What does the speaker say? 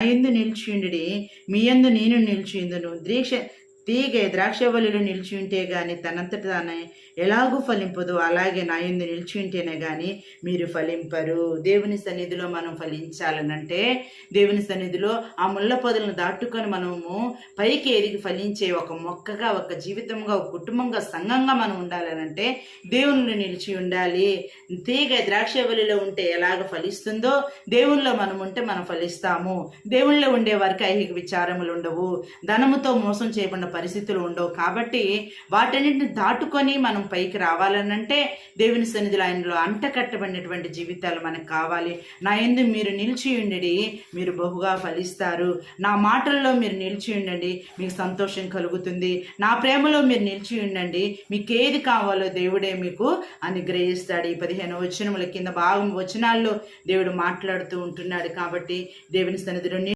యందు నిలిచియుండుడి, మీ యందు నేను నిలిచియుందును. తీగ ద్రాక్షవల్లిలో నిలిచి ఉంటే గాని తనంతట తానే ఎలాగూ ఫలింపదు, అలాగే నా యందు నిలిచి ఉంటేనే గాని మీరు ఫలింపరు. దేవుని సన్నిధిలో మనం ఫలించాలనంటే, దేవుని సన్నిధిలో ఆ ముళ్ళ పొదలను దాటుకొని మనము పైకి ఎదిగి ఫలించే ఒక మొక్కగా, ఒక జీవితంగా, ఒక కుటుంబంగా, సంఘంగా మనం ఉండాలనంటే దేవునిలో నిలిచి ఉండాలి. తీగ ద్రాక్షవల్లిలో ఉంటే ఎలాగ ఫలిస్తుందో దేవునిలో మనం ఉంటే మనం ఫలిస్తాము. దేవునిలో ఉండే వారికి ఐహిక విచారములు ఉండవు, ధనముతో మోసం చేయబడిన పరిస్థితులు ఉండవు. కాబట్టి వాటన్నిటిని దాటుకొని మనం పైకి రావాలనంటే దేవుని సన్నిధిలో ఆయనలో అంటకట్టబడినటువంటి జీవితాలు మనకు కావాలి. నా యందు మీరు నిలిచి ఉండండి, మీరు బహుగా ఫలిస్తారు. నా మాటల్లో మీరు నిలిచి ఉండండి, మీకు సంతోషం కలుగుతుంది. నా ప్రేమలో మీరు నిలిచి ఉండండి, మీకు ఏది కావాలో దేవుడే మీకు అనుగ్రహిస్తాడు. ఈ 15 వచనముల కింద భాగం వచనాల్లో దేవుడు మాట్లాడుతూ ఉంటున్నాడు. కాబట్టి దేవుని సన్నిధిలో